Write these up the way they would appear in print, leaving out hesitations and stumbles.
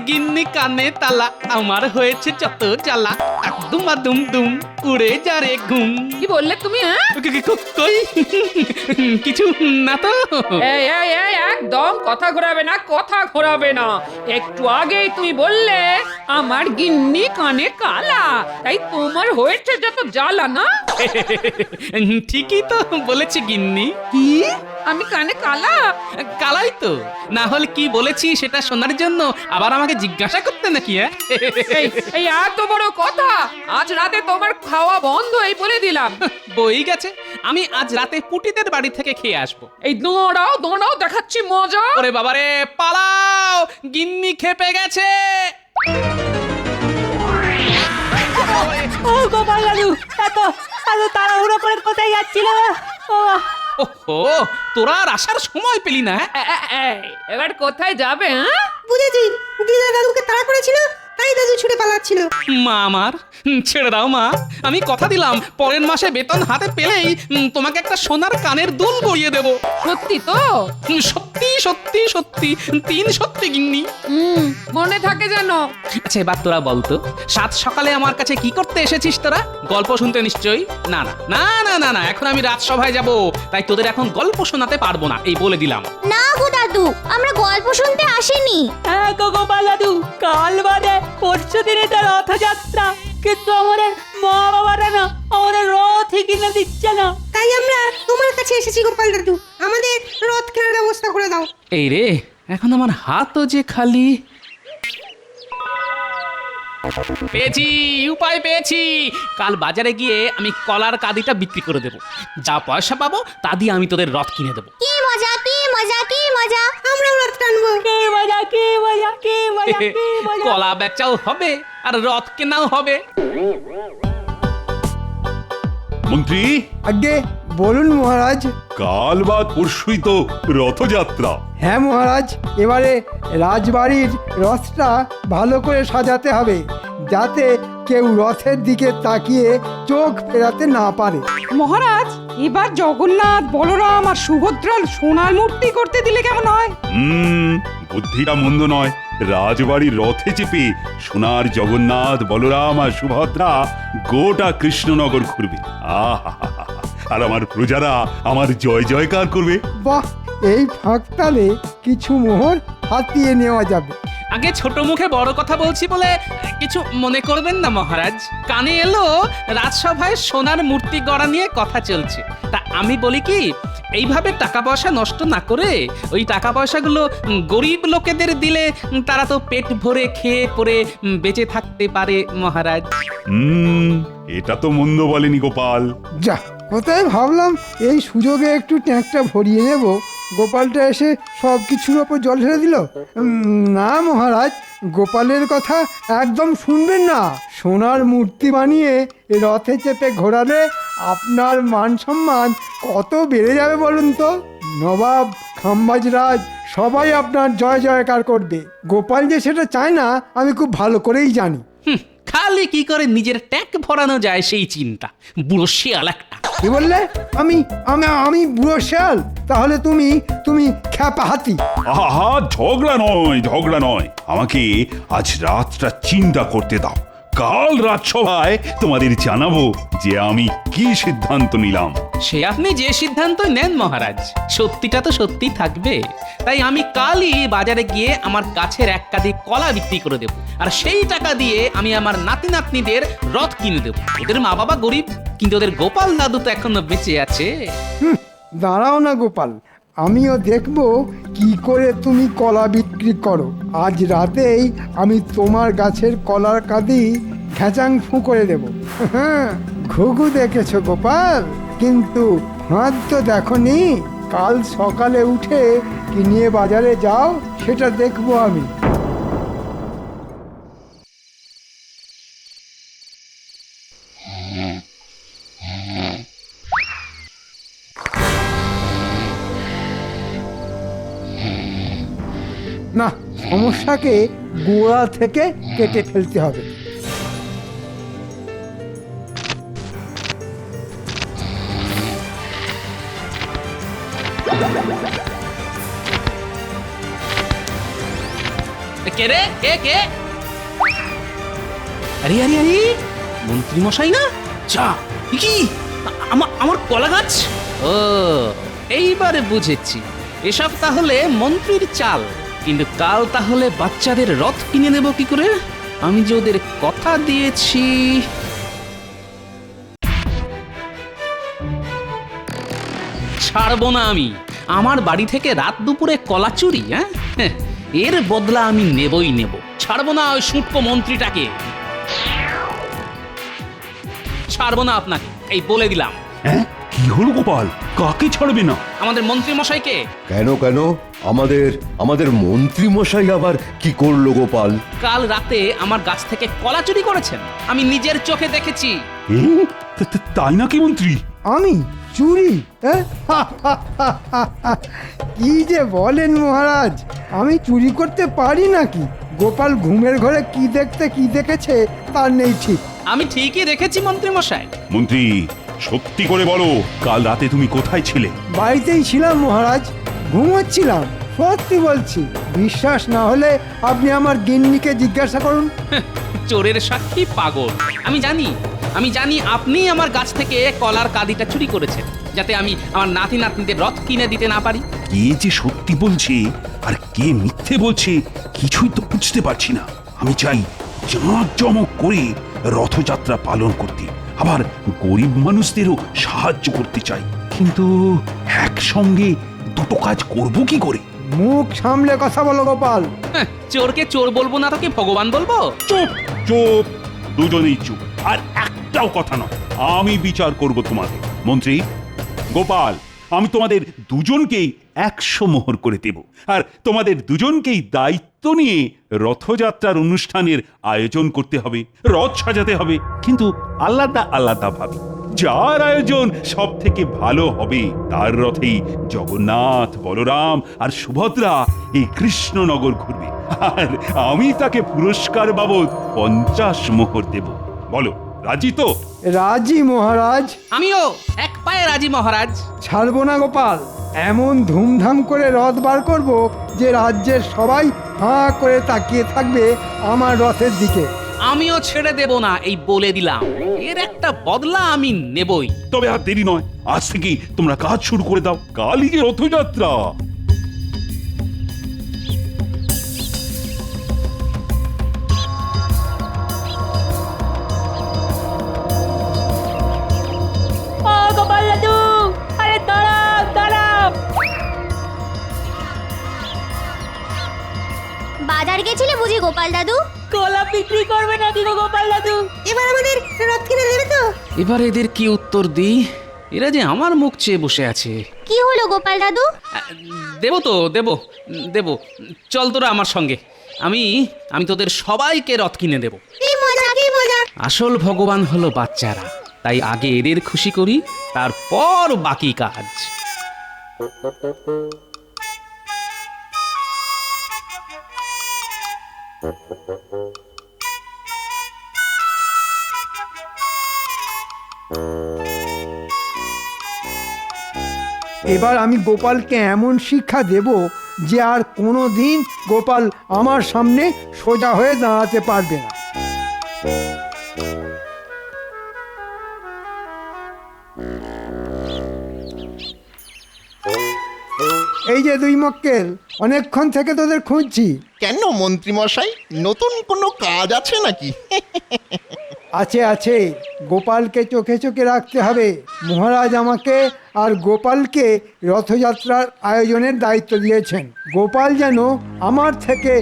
গিন্নি কানে তালা, আমার হয়েছে যত জ্বালা, দুমা দুম দুম উড়ে যা রে ঘুম। কি বললে তুমি? হ্যাঁ, কই কিছু না তো। এই এই এই একদম কথা ঘোরাবে না, কথা ঘোরাবে না। একটু আগেই তুমি বললে আমার গিন্নি কানে কালা, তাই তোমার হয়েছে যত জ্বালা না। ঠিকই তো বলেছে গিন্নি। কি? আমি কানে কালা? কালাই তো, না হলে কি বলেছি সেটা শোনার জন্য আবার আমাকে জিজ্ঞাসা করতে নাকি? এই এই এত বড় কথা, আজ রাতে তোমার খাওয়া বন্ধ, এই বলে দিলাম। বই গেছে, আমি আজ রাতে পুটিদের বাড়ি থেকে খেয়ে আসবো। এই দৌড়াও দৌড়াও, দেখাচ্ছি মজা। ওরে বাবারে, পালাও, গিন্নি খেপে গেছে। ও গোপাল দাদু, এত এত তাড়াহুড়ো করে কোথায় যাচ্ছিল? ওহো, তোরা আর আসার সময় পেলি না? এবার কোথায় যাবে? হ্যাঁ, বুঝেছি, দিদা দাদুকে তাড়া করেছিল, তাই দাদু ছুটে পালাচ্ছিল। মা আমার, ছেড়ে দাও মা, আমি কথা দিলাম পরের মাসে বেতন হাতে পেলেই তোমাকে একটা সোনার কানের দুল গড়িয়ে দেবো। সত্যি তো? সত্যি সত্যি সত্যি, তিন সত্যি গিন্নি। মনে থাকে যেন। আচ্ছা এবার তোরা বলতো, সাত সকালে আমার কাছে কি করতে এসেছিস তোরা? গল্প শুনতে নিশ্চয়ই? না না না না না না, এখন আমি রাজসভায় যাব, তাই তোদের এখন গল্প শোনাতে পারবো না, এই বলে দিলাম। না গো দাদু, আমরা গল্প শুনতে আসিনি। হ্যাঁ গো গোপাল দাদু, কাল বাদে পরশু দিনে তো রথযাত্রা, কিন্তু আমাদের মা বাবারা না আমাদের রথই কিনে দিচ্ছে না। তাই আমরা তোমার কাছে এসেছি গোপাল দাদু, আমাদের রথ কেনার ব্যবস্থা করে দাও। এই রে, এখন আমার হাতও যে খালি। পেয়েছি, উপায় পেয়েছি। কাল বাজারে গিয়ে আমি কলার কাঁদিটা বিক্রি করে দেবো, যা পয়সা পাবো তা দিয়ে আমি তোদের রথ কিনে দেবো। কি মজা কি মজা কি মজা! আমরাও রথ টানবো। কি মজা কি মজা কি মজা কি মজা! কলা বেচাও হবে আর রথ কেনাও হবে। মন্ত্রী, আগে বলুন মহারাজ। কাল বা পরশুই তো রথযাত্রা। হ্যাঁ মহারাজ, এবারে রাজবাড়ির রথটা ভালো করে সাজাতে হবে, যাতে কেউ রথের দিকে তাকিয়ে চোখ ফেরাতে না পারে। মহারাজ, এবার জগন্নাথ, বলরাম আর সুভদ্রার সোনার মূর্তি করতে দিলে কেমন হয়? বুদ্ধিটা মন্দ নয়। রাজবাড়ির রথে চেপে সোনার জগন্নাথ, বলরাম আর সুভদ্রা গোটা কৃষ্ণনগর ঘুরবে। আহা, আর আমার প্রজারা আমার জয় জয়কার করবে। বাহ, এই ফাঁকতালে কিছু মোহর হাতিয়ে নেওয়া যাবে। আগে ছোট মুখে বড় কথা বলছি বলে কিছু মনে করবেন না মহারাজ। কানে এলো রাজসভায় সোনার মূর্তি গড়া নিয়ে কথা চলছে, তা আমি বলি কি, এইভাবে টাকা পয়সা নষ্ট না করে ওই টাকা পয়সাগুলো গরিব লোকেদের দিলে তারা তো পেট ভরে খেয়ে পরে বেঁচে থাকতে পারে মহারাজ। এটা তো মন্দ বলেনি গোপাল। যা, কোথায় ভাবলাম এই সুযোগে একটু ট্যাঙ্কটা ভরিয়ে নেব, গোপালটা এসে সব কিছুর ওপর জল ঢেলে দিল। না মহারাজ, গোপালের কথা একদম শুনবেন না। সোনার মূর্তি বানিয়ে রথে চেপে ঘোরালে আপনার মান সম্মান কত বেড়ে যাবে বলুন তো। নবাব, খাম্বাজরাজ সবাই আপনার জয় জয়কার করবে। গোপাল যে সেটা চায় না আমি খুব ভালো করেই জানি। খালি কি করে নিজের ট্যাঙ্ক ভরানো যায় সেই চিন্তা, বুড়ো শিয়াল একটা। কি বললে? আমি আমি আমি বুড়ো শেয়াল? তাহলে তুমি তুমি খ্যাপা হাতি। আহা, ঝগড়া নয়, ঝগড়া নয়। আমাকে আজ রাতটা চিন্তা করতে দাও। কাল রাজসভায় তোমাদের জানাবো যে আমি কি সিদ্ধান্ত নিলাম। সে আপনি যে সিদ্ধান্ত নেন মহারাজ, সত্যিটা তো সত্যি থাকবে। তাই আমি কালই বাজারে গিয়ে আমার গাছের এক কাঁদি কলা বিক্রি করে দেব, আর সেই টাকা দিয়ে আমি আমার নাতি নাতনিদের রথ কিনে দেব। ওদের মা বাবা গরিব, কিন্তু ওদের গোপাল দাদু তো এখনো বেঁচে আছে। দাঁড়াও না গোপাল, আমিও দেখব কি করে তুমি কলা বিক্রি করো। আজ রাতেই আমি তোমার গাছের কলার কাঁদি ঘ্যাচাং ফু করে দেব। ঘুঘু দেখেছো গোপাল, কিন্তু হাত তো দেখনি। কাল সকালে উঠে কি নিয়ে বাজারে যাও সেটা দেখবো আমি। না, সমস্যাকে গোড়া থেকে কেটে ফেলতে হবে। কে রে কে কে আরে আরে আরে মন্ত্রী মশাই না যা কি আমার কলা গাছ ও এইবারে বুঝেছি এসব তাহলে মন্ত্রীর চাল কিন্তু কাল তাহলে বাচ্চাদের রথ কিনে নেব কি করে আমি যে ওদের কথা দিয়েছি ছাড়বো না আমি আমার বাড়ি থেকে রাত দুপুরে কলা চুরি হ্যাঁ এর বদলা আমি নেবই নেব ছাড়বো না ওই সুটকো মন্ত্রীটাকে ছাড়বো না আপনাকে এই বলে দিলাম হ্যাঁ কি হলো গোপাল কাকে ছাড়বে না আমাদের মন্ত্রী মশাইকে কেন কেন আমাদের মন্ত্রী মশাই আবার কি করলো গোপাল? কাল রাতে আমার গাছ থেকে কলা চুরি করেছেন আমি নিজের চোখে দেখেছি তাই নাকি মন্ত্রী? আমি চুরি হ্যাঁ? কি যে বলেন মহারাজ, আমি চুরি করতে পারি নাকি? গোপাল ঘুমের ঘরে কি দেখেছে তার নেই ঠিক। আমি ঠিকই দেখেছি মন্ত্রী মশাই। মন্ত্রী সত্যি করে বলো কাল রাতে তুমি কোথায় ছিলে? বাড়িতেই ছিলাম মহারাজ, ঘুমোচ্ছিলাম। সত্যি বলছি, বিশ্বাস না হলে আপনি আমার গিন্নিকে জিজ্ঞাসা করুন। চোরের সাক্ষী পাগল। আমি জানি আপনি আমার গাছ থেকে কলার কাঁদিটা চুরি করেছেন যাতে আমি আমার নাতি নাতনিদের রথ কিনে দিতে না পারি। কে যে সত্যি বলছে আর কে মিথ্যে বলছে কিছুই তো বুঝতে পারছি না। আমি চাই জাঁকজমক করে রথযাত্রা পালন করতে, আবার গরিব মানুষদেরও সাহায্য করতে চাই, কিন্তু একসঙ্গে দুটো কাজ করব কি করে? মুখ সামলে কথা বলো গোপাল। চোরকে চোর বলবো না তোকে ভগবান বলবো? চুপ চুপ, দুজনেই চুপ, আর একটাও কথা নয়। আমি বিচার করব তোমাদের। মন্ত্রী গোপাল, আমি তোমাদের দুজনকেই 100 মোহর করে দেব, আর তোমাদের দুজনকেই দায়িত্ব নিয়ে রথযাত্রার অনুষ্ঠানের আয়োজন করতে হবে, রথ সাজাতে হবে, কিন্তু আলাদা আলাদা ভাবে। যার আয়োজন সব থেকে ভালো হবে তার রথেই জগন্নাথ, বলরাম আর সুভদ্রা এই কৃষ্ণনগর ঘুরবে, আর আমি তাকে পুরস্কার বাবদ 50 মোহর দেব। বলো রাজি তো? রাজি মহারাজ। আমিও এক পায়ে রাজি মহারাজ। ছাড়বো না গোপাল, এমন ধুমধাম করে রথ বার করব যে রাজ্যের সবাই হাঁ করে তাকিয়ে থাকবে আমার রথের দিকে। আমিও ছেড়ে দেব না, এই বলে দিলাম। এর একটা বদলা আমি নেবই। তবে আর দেরি নয়, আজ থেকেই তোমরা কাজ শুরু করে দাও। কালই যে রথযাত্রা। ও গোপাল দাদু, আরে দাঁড়াও দাঁড়াও। বাজার গেছিলে বুঝি গোপাল দাদু? কলা বিক্রি করবে নাকি গো গোপাল দাদু? এবার আমাদের রথ কিনে দেবে তো? এবার এদের কি উত্তর দিই? এরা যে আমার মুখ চেয়ে বসে আছে। কি হলো গোপাল দাদু? দেব তো দেব। চল তোরা আমার সঙ্গে, আমি তোদের সবাইকে রথ কিনে দেব। কি মজা কি মজা! আসল ভগবান হলো বাচ্চারা, তাই আগে এদের খুশি করি, তারপর বাকি কাজ। এবার আমি গোপালকে এমন শিক্ষা দেব যে আর কোনো দিন গোপাল আমার সামনে সোজা হয়ে দাঁড়াতে পারবে না। এই যে দুই মক্কেল, অনেকক্ষণ থেকে তোদের খুঁজছি। কেন মন্ত্রী মশাই, নতুন কোনো কাজ আছে নাকি? আছে, গোপালকে চোখে চোখে রাখতে হবে। মহারাজ আমাকে আর গোপালকে রথযাত্রার আয়োজনের দায়িত্ব দিয়েছেন। গোপাল যেন আমার থেকে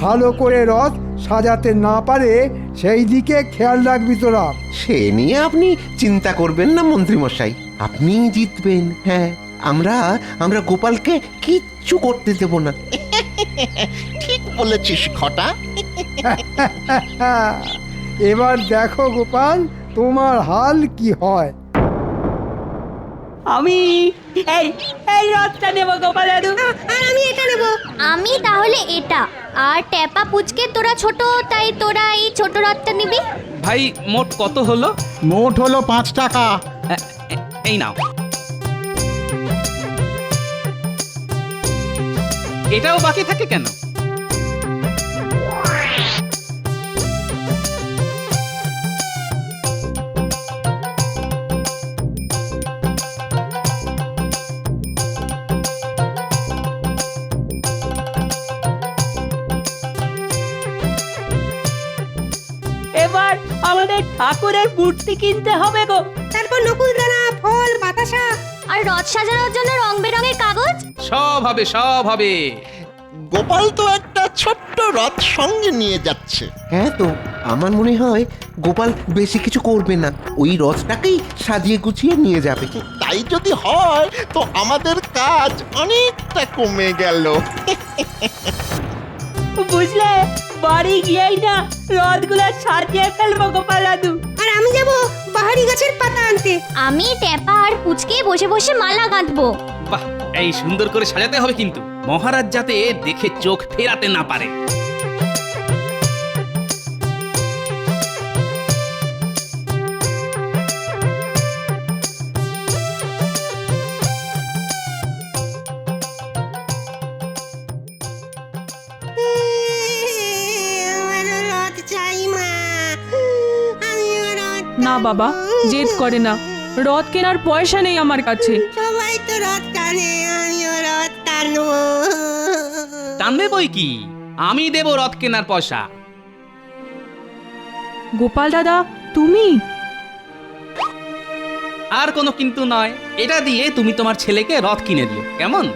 ভালো করে রথ সাজাতে না পারে সেই দিকে খেয়াল রাখবি তোরা। সে নিয়ে আপনি চিন্তা করবেন না মন্ত্রী মশাই, আপনি জিতবেন। হ্যাঁ, আমরা গোপালকে কিচ্ছু করতে দেব না। ঠিক বলেছিস খটা। এবার দেখো গোপাল, তোমার হাল কি হয়। আমি এই রথটা নেব গোপাল দাদু। আর আমি এটা নেব। আমি তাহলে এটা। আর টেপা পুচকে তোরা ছোট, তাই তোরা এই ছোট রথটা নিবি। ভাই মোট কত হলো? মোট হলো 5 টাকা। এই নাও। এটাও বাকি থাকে কেন? এবার আমাদের ঠাকুরের মূর্তি কিনতে হবে গো। তারপর নকুলদানা, ফল, বাতাসা। আর রথ সাজানোর জন্য রং বেরঙের কাগজ। সব হবে, সব হবে। গোপাল তো একটা ছোট্ট রথ সঙ্গে নিয়ে যাচ্ছে। হ্যাঁ তো আমার মনে হয় গোপাল বেশি কিছু করবে না, ওই রথটাকেই সাজিয়ে গুছিয়ে নিয়ে যাবে। তাই যদি হয় তো আমাদের কাজ অনেকটা কমে গেল। বুঝলে, বাড়ি গিয়েই না রথগুলো সাজিয়ে ফেলবো গোপাল দাদু। আর আমি যাব বাহারি গাছের পাতা আনতে। আমি ট্যাপা আর পুচকে বসে বসে মালা গাঁথবো। বাহ, এই সুন্দর করে সাজাতে হবে কিন্তু, মহারাজ যাতে দেখে চোখ ফেরাতে না পারে। আমারও রথ চাই মা, আমিও রথ না বাবা, জেদ করে না, রথ কেনার পয়সা নেই আমার কাছে। সবাই তো রথ টানে, আমিও রথ টানবো। টানবে বই কি, আমি দেব রথ কেনার পয়সা। গোপাল দাদা, তুমি? আর কোনো কিন্তু নয়, এটা দিয়ে তুমি তোমার ছেলেকে রথ কিনে দিও, কেমন?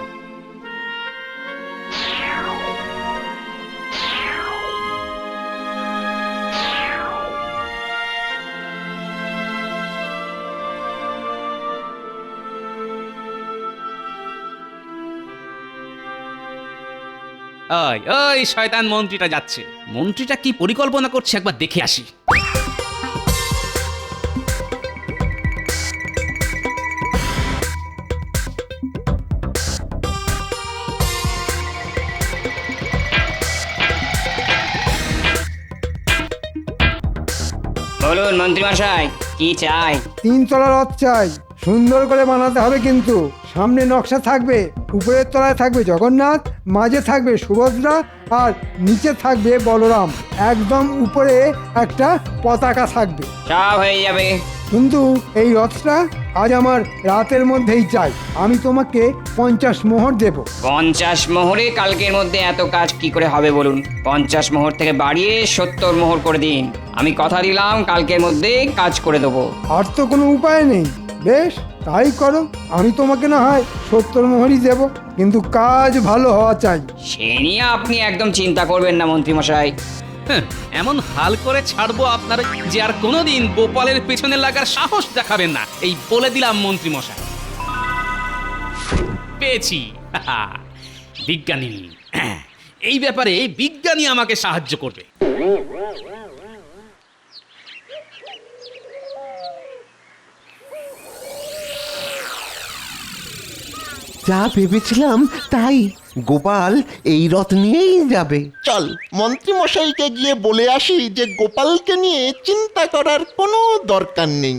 ওই ওই শয়তান মন্ত্রীটা যাচ্ছে। মন্ত্রীটা কি পরিকল্পনা করছে একবার দেখে আসি। বলুন মন্ত্রীমশাই, কি চাই? 3 তলা রথ চাই, সুন্দর করে বানাতে হবে কিন্তু। সামনে নকশা থাকবে, উপরের তলায় থাকবে জগন্নাথ, মাঝে থাকবে সুভদ্রা, আর নিচে থাকবে বলরাম। একদম উপরে একটা পতাকা থাকবে। সব হয়ে যাবে। কিন্তু এই রথটা আজ আমার রাতের মধ্যেই চাই। আমি তোমাকে 50 মোহর দেব। 50 মোহরে কালকের মধ্যে এত কাজ কি করে হবে বলুন? 50 মোহর থেকে বাড়িয়ে 70 মোহর করে দিন। আমি কথা দিলাম কালকের মধ্যে কাজ করে দেবো। আর তো কোনো উপায় নেই। বেশ, তাই করো। আমি তোমাকে না হয় 70 মোহরই দেব, কিন্তু কাজ ভালো হওয়া চাই। সে নিয়ে আপনি একদম চিন্তা করবেন না মন্ত্রীমশাই। হ্যাঁ, এমন হাল করে ছাড়বো আপনার যে আর কোনোদিন গোপালের পেছনে লাগার সাহস দেখাবেন না, এই বলে দিলাম মন্ত্রী মশাই। পেয়েছি বিজ্ঞানী। এই ব্যাপারে বিজ্ঞানী আমাকে সাহায্য করবে। যা ভেবেছিলাম তাই, গোপাল এই রথ নিয়েই যাবে। চল মন্ত্রী মশাইকে গিয়ে বলে আসি যে গোপালকে নিয়ে চিন্তা করার কোনো দরকার নেই।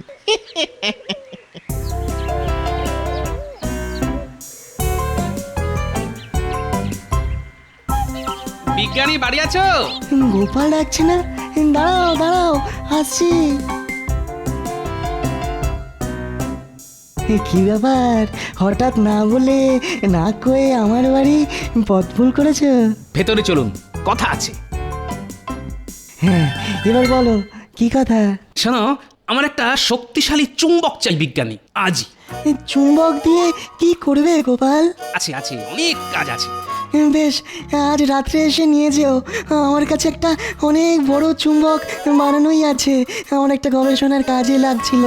বিজ্ঞানী বাড়ি আছো? গোপাল ডাকছে না? দাঁড়াও দাঁড়াও, আসছি। কি ব্যাপার, হঠাৎ না বলে না কয়ে আমার বাড়ি পথ ভুল করেছো? ভেতরে চলুন, কথা আছে। হ্যাঁ, এবার বলো কি কথা? শোনো, আমার একটা শক্তিশালী চুম্বক চাই বিজ্ঞানী, আজই। চুম্বক দিয়ে কি করবে গোপাল? আছে আছে, অনেক কাজ আছে। বেশ, আজ রাত্রে এসে নিয়ে যেও। আমার কাছে একটা অনেক বড় চুম্বক বানানোই আছে, আমার একটা গবেষণার কাজে লাগছিল।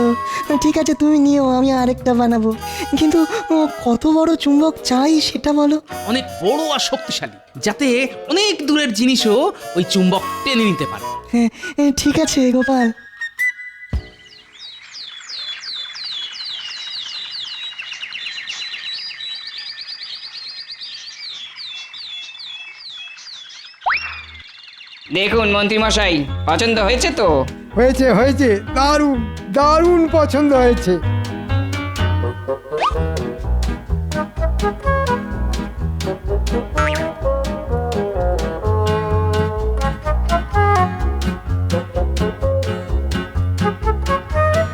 ঠিক আছে, তুমি নিও, আমি আরেকটা বানাবো। কিন্তু কত বড় চুম্বক চাই সেটা বলো। অনেক বড় আর শক্তিশালী, যাতে অনেক দূরের জিনিসও ওই চুম্বক টেনে নিতে পারে। হ্যাঁ, ঠিক আছে গোপাল। দেখুন মন্ত্রীমশাই, পছন্দ হয়েছে তো? হয়েছে হয়েছে, দারুণ দারুণ পছন্দ হয়েছে।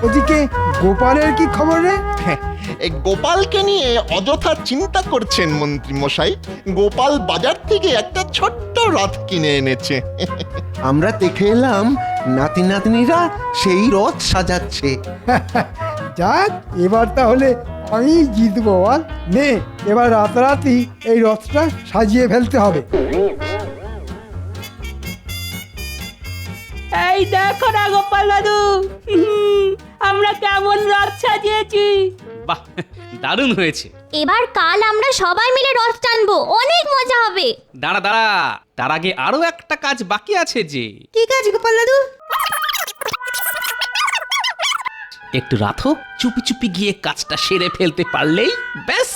ওদিকে গোপালের কি খবর রে? এই গোপালকে নিয়ে অযথা চিন্তা করছেন মন্ত্রী মশাই। গোপাল বাজার থেকে একটা ছোট্ট রথ কিনে এনেছে। আমরা দেখে এলাম নাতি নাতনিরা সেই রথ সাজাচ্ছে। যাক, এবার তাহলে আমি জিতবো বল। নে, এবার রাতারাতি এই রথটা সাজিয়ে ফেলতে হবে। এই দেখো না গোপাল দাদু, আমরা কেমন রথ সাজিয়েছি। বাহ, দারুণ হয়েছে। এবার কাল আমরা সবাই মিলে রথ টানবো, অনেক মজা হবে। দাঁড়া দাঁড়া, তার আগে আরো একটা কাজ বাকি আছে যে। কি কাজ গোপাল দাদু? একটু রাথো, চুপি চুপি গিয়ে কাজটা সেরে ফেলতে পারলেই ব্যাস।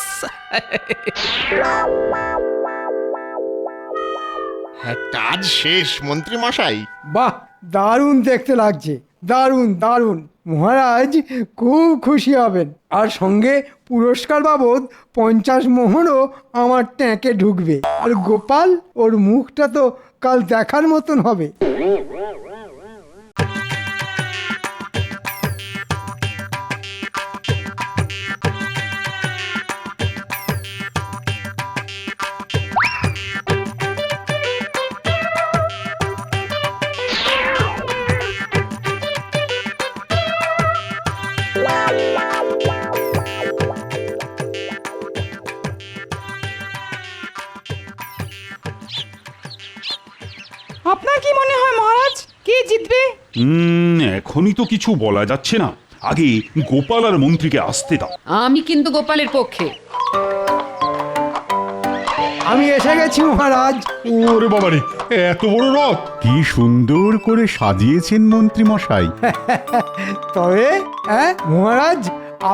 হ্যাঁ, কাজ শেষ মন্ত্রী মশাই। বাহ, দারুণ দেখতে লাগছে, দারুণ দারুণ। মহারাজ খুব খুশি হবেন, আর সঙ্গে পুরস্কার বাবদ 50 মোহরও আমার ট্যাঁকে ঢুকবে। আর গোপাল, ওর মুখটা তো কাল দেখার মতন হবে। আপনার কি মনে হয় মহারাজ, কে জিতবে? এখনই তো কিছু বলা যাচ্ছে না, আগে গোপাল আর মন্ত্রীকে আসতে দাও। আমি কিন্তু গোপালের পক্ষে। আমি এসে গেছি মহারাজ। ওরে বাবারে, এত বড় রথ! কি সুন্দর করে সাজিয়েছেন মন্ত্রী মশাই। তবে মহারাজ,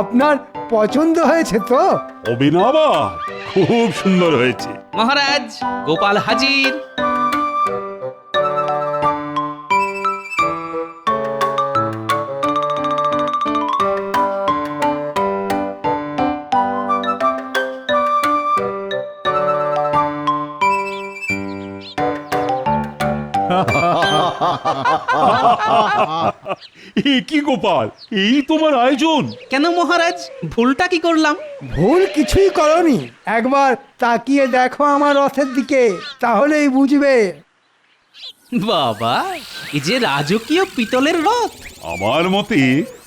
আপনার পছন্দ হয়েছে তো? হবে না আবার? খুব সুন্দর হয়েছে। মহারাজ, গোপাল হাজির। এ কি গোপাল, এই তোমার আয়োজন? কেন মহারাজ, ভুলটা কি করলাম? ভুল কিছুই করনি, একবার তাকিয়ে দেখো আমার রথের দিকে, তাহলেই বুঝবে। বাবা, এই যে রাজকীয় পিতলের রথ। আমার মতে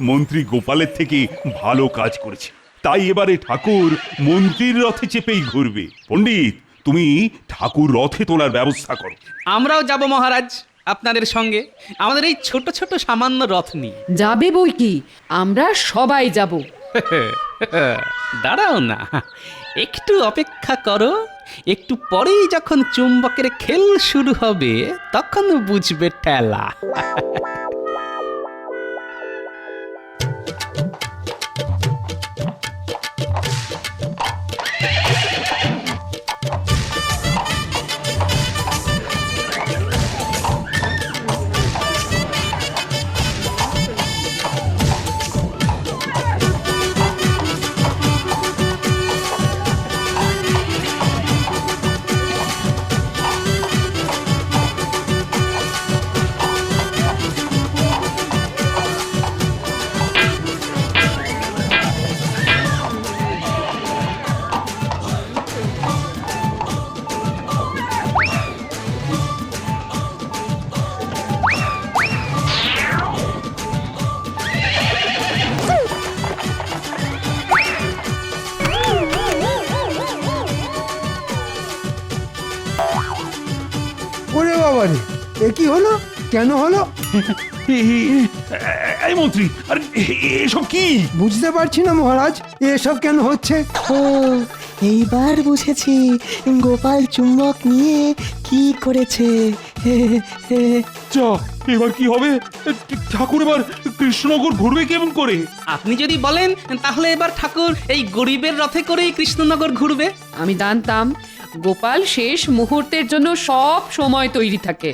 মন্ত্রী গোপালের থেকে ভালো কাজ করেছে, তাই এবারে ঠাকুর মন্ত্রীর রথে চেপেই ঘুরবে। পণ্ডিত, তুমি ঠাকুর রথে তোলার ব্যবস্থা করো। আমরাও যাব মহারাজ আপনাদের সঙ্গে, আমাদের এই ছোট ছোট সামান্য রথ নিয়ে। যাবে বই কি, আমরা সবাই যাব। দাঁড়াও না, একটু অপেক্ষা করো, একটু পরেই যখন চুম্বকের খেল শুরু হবে তখন বুঝবে ঠেলা। ওরে বাবারে, এ কি হলো? কেন হলো? এই মন্ত্রী, আরে এসব কি? বুঝতে পারছি না মহারাজ, এসব কেন হচ্ছে। ও, এইবার বুঝেছি গোপাল চুম্বক নিয়ে কি করেছে। যা, এবার কি হবে? ঠাকুর এবার কৃষ্ণনগর ঘুরবে কেমন করে? আপনি যদি বলেন তাহলে এবার ঠাকুর এই গরিবের রথে করেই কৃষ্ণনগর ঘুরবে। আমি জানতাম গোপাল শেষ মুহূর্তের জন্য সব সময় তৈরি থাকে।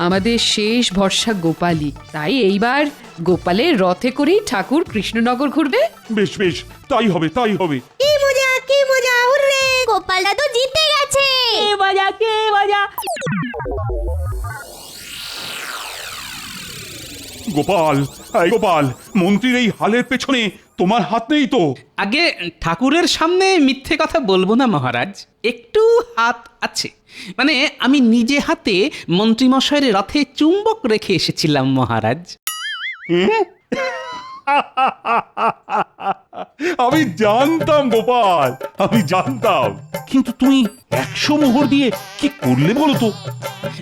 আমাদের শেষ ভরসা গোপালই, তাই এইবার গোপালের রথে করেই ঠাকুর কৃষ্ণনগর ঘুরবে। বেশ বেশ, তাই হবে তাই হবে। কি মজা, কি মজা, হুররে! গোপাল দাদু জিতে গেছে। কে মজা, কে মজা! গোপাল, এই গোপাল, মন্ত্রীর এই হালের পেছনে তোমার হাত নেই তো? আগে ঠাকুরের সামনে মিথ্যে কথা বলবো না মহারাজ, একটু হাত আছে। মানে আমি নিজে হাতে মন্ত্রীমশাইয়ের রথে চুম্বক রেখে এসেছিলাম মহারাজ। আমি জানতাম গোপাল, আমি জানতাম, কিন্তু তুমি 100 মোহর দিয়ে কি করলে বলো তো?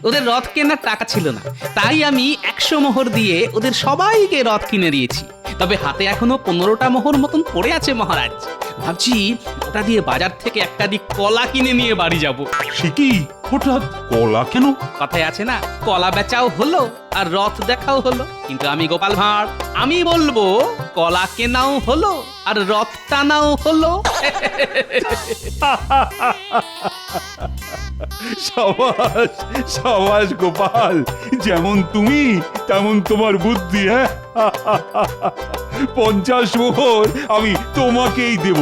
ওদের রথ কেনার টাকা ছিল না, তাই আমি 100 মোহর দিয়ে ওদের সবাইকে রথ কিনে দিয়েছি। তবে হাতে এখনো 15টা মোহর মতন পড়ে আছে মহারাজ। ভাবছি ওটা দিয়ে বাজার থেকে একটা দিক কলা কিনে নিয়ে বাড়ি যাব। সে কি, হঠাৎ কলা কেন? কথায় আছে না, কলা বেচাও হলো আর রথ দেখাও হলো। কিন্তু আমি গোপাল ভাঁড়, আমি বলবো কলা কেনাও হলো আর রথ টানাও হলো। সাবাস সাবাস গোপাল, যেমন তুমি তেমন তোমার বুদ্ধি। হ্যাঁ, 50 মোহর আমি তোমাকেই দেব।